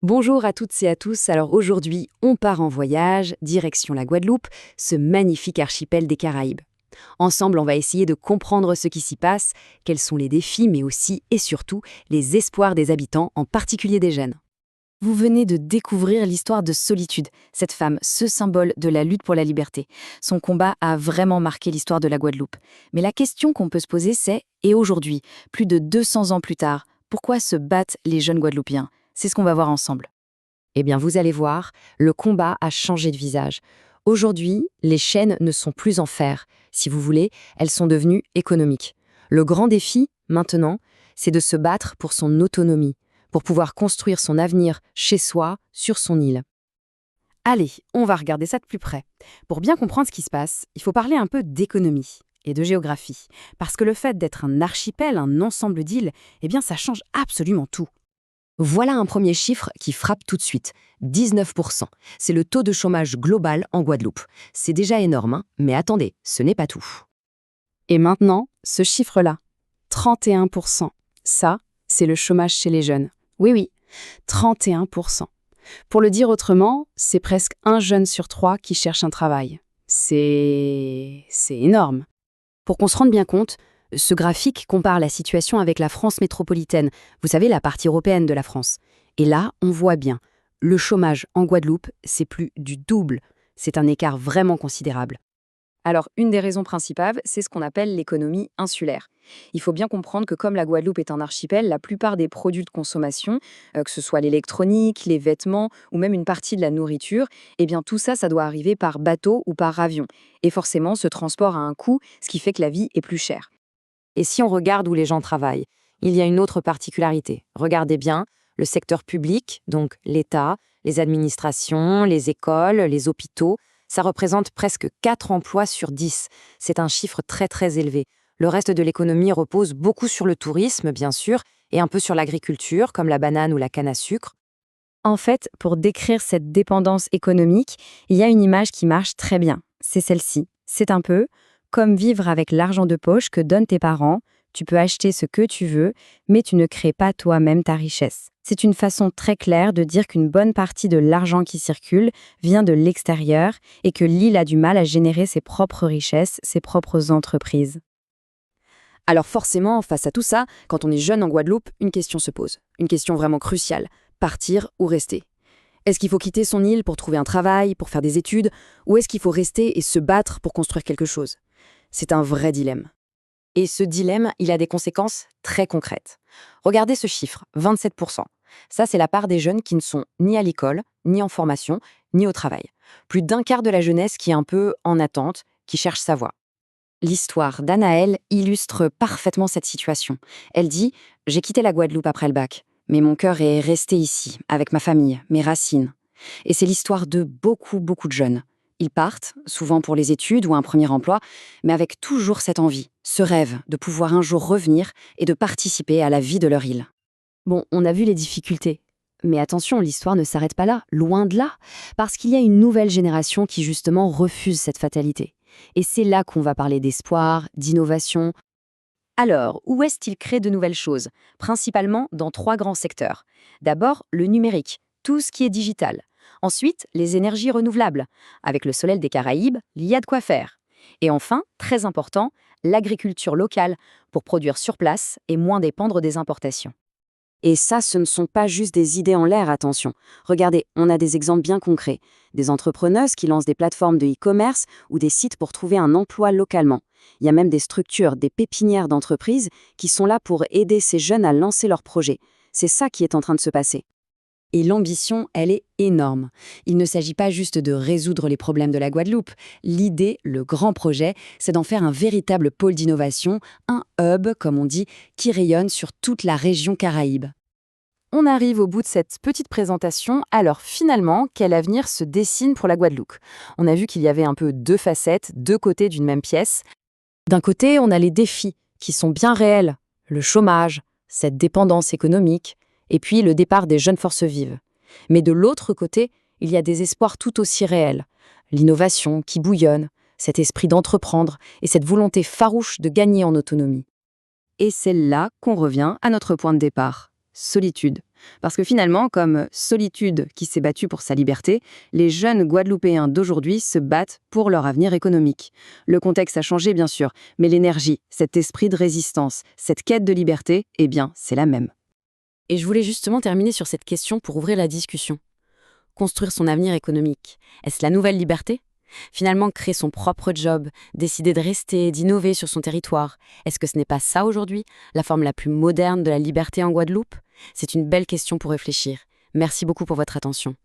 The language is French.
Bonjour à toutes et à tous. Alors aujourd'hui, on part en voyage, direction la Guadeloupe, ce magnifique archipel des Caraïbes. Ensemble, on va essayer de comprendre ce qui s'y passe, quels sont les défis, mais aussi et surtout les espoirs des habitants, en particulier des jeunes. Vous venez de découvrir l'histoire de Solitude, cette femme, ce symbole de la lutte pour la liberté. Son combat a vraiment marqué l'histoire de la Guadeloupe. Mais la question qu'on peut se poser, c'est, et aujourd'hui, plus de 200 ans plus tard, pourquoi se battent les jeunes Guadeloupéens? C'est ce qu'on va voir ensemble. Eh bien, vous allez voir, le combat a changé de visage. Aujourd'hui, les chaînes ne sont plus en fer. Si vous voulez, elles sont devenues économiques. Le grand défi, maintenant, c'est de se battre pour son autonomie, pour pouvoir construire son avenir chez soi, sur son île. Allez, on va regarder ça de plus près. Pour bien comprendre ce qui se passe, il faut parler un peu d'économie et de géographie. Parce que le fait d'être un archipel, un ensemble d'îles, eh bien, ça change absolument tout. Voilà un premier chiffre qui frappe tout de suite. 19%. C'est le taux de chômage global en Guadeloupe. C'est déjà énorme, hein, mais attendez, ce n'est pas tout. Et maintenant, ce chiffre-là, 31%. Ça, c'est le chômage chez les jeunes. Oui, oui, 31%. Pour le dire autrement, c'est presque un jeune sur trois qui cherche un travail. C'est énorme. Pour qu'on se rende bien compte, ce graphique compare la situation avec la France métropolitaine, vous savez, la partie européenne de la France. Et là, on voit bien, le chômage en Guadeloupe, c'est plus du double. C'est un écart vraiment considérable. Alors, une des raisons principales, c'est ce qu'on appelle l'économie insulaire. Il faut bien comprendre que comme la Guadeloupe est un archipel, la plupart des produits de consommation, que ce soit l'électronique, les vêtements ou même une partie de la nourriture, eh bien tout ça, ça doit arriver par bateau ou par avion. Et forcément, ce transport a un coût, ce qui fait que la vie est plus chère. Et si on regarde où les gens travaillent, il y a une autre particularité. Regardez bien, le secteur public, donc l'État, les administrations, les écoles, les hôpitaux, ça représente presque 4 emplois sur 10. C'est un chiffre très très élevé. Le reste de l'économie repose beaucoup sur le tourisme, bien sûr, et un peu sur l'agriculture, comme la banane ou la canne à sucre. En fait, pour décrire cette dépendance économique, il y a une image qui marche très bien. C'est celle-ci. C'est un peu comme vivre avec l'argent de poche que donnent tes parents. Tu peux acheter ce que tu veux, mais tu ne crées pas toi-même ta richesse. C'est une façon très claire de dire qu'une bonne partie de l'argent qui circule vient de l'extérieur et que l'île a du mal à générer ses propres richesses, ses propres entreprises. Alors forcément, face à tout ça, quand on est jeune en Guadeloupe, une question se pose. Une question vraiment cruciale. Partir ou rester? Est-ce qu'il faut quitter son île pour trouver un travail, pour faire des études, ou est-ce qu'il faut rester et se battre pour construire quelque chose? C'est un vrai dilemme. Et ce dilemme, il a des conséquences très concrètes. Regardez ce chiffre, 27%. Ça, c'est la part des jeunes qui ne sont ni à l'école, ni en formation, ni au travail. Plus d'un quart de la jeunesse qui est un peu en attente, qui cherche sa voie. L'histoire d'Anaëlle illustre parfaitement cette situation. Elle dit « J'ai quitté la Guadeloupe après le bac, mais mon cœur est resté ici, avec ma famille, mes racines. » Et c'est l'histoire de beaucoup, beaucoup de jeunes. Ils partent, souvent pour les études ou un premier emploi, mais avec toujours cette envie, ce rêve de pouvoir un jour revenir et de participer à la vie de leur île. Bon, on a vu les difficultés. Mais attention, l'histoire ne s'arrête pas là, loin de là, parce qu'il y a une nouvelle génération qui justement refuse cette fatalité. Et c'est là qu'on va parler d'espoir, d'innovation. Alors, où est-ce qu'il crée de nouvelles choses? Principalement dans 3 grands secteurs. D'abord, le numérique, tout ce qui est digital. Ensuite, les énergies renouvelables. Avec le soleil des Caraïbes, il y a de quoi faire. Et enfin, très important, l'agriculture locale, pour produire sur place et moins dépendre des importations. Et ça, ce ne sont pas juste des idées en l'air, attention. Regardez, on a des exemples bien concrets. Des entrepreneuses qui lancent des plateformes de e-commerce ou des sites pour trouver un emploi localement. Il y a même des structures, des pépinières d'entreprises qui sont là pour aider ces jeunes à lancer leurs projets. C'est ça qui est en train de se passer. Et l'ambition, elle est énorme. Il ne s'agit pas juste de résoudre les problèmes de la Guadeloupe. L'idée, le grand projet, c'est d'en faire un véritable pôle d'innovation, un hub, comme on dit, qui rayonne sur toute la région Caraïbe. On arrive au bout de cette petite présentation, alors finalement, quel avenir se dessine pour la Guadeloupe? On a vu qu'il y avait un peu 2 facettes, 2 côtés d'une même pièce. D'un côté, on a les défis, qui sont bien réels, le chômage, cette dépendance économique, et puis le départ des jeunes forces vives. Mais de l'autre côté, il y a des espoirs tout aussi réels, l'innovation qui bouillonne, cet esprit d'entreprendre et cette volonté farouche de gagner en autonomie. Et c'est là qu'on revient à notre point de départ. Solitude. Parce que finalement, comme Solitude qui s'est battu pour sa liberté, les jeunes Guadeloupéens d'aujourd'hui se battent pour leur avenir économique. Le contexte a changé bien sûr, mais l'énergie, cet esprit de résistance, cette quête de liberté, eh bien, c'est la même. Et je voulais justement terminer sur cette question pour ouvrir la discussion. Construire son avenir économique, est-ce la nouvelle liberté? Finalement, créer son propre job, décider de rester, d'innover sur son territoire, est-ce que ce n'est pas ça aujourd'hui, la forme la plus moderne de la liberté en Guadeloupe? C'est une belle question pour réfléchir. Merci beaucoup pour votre attention.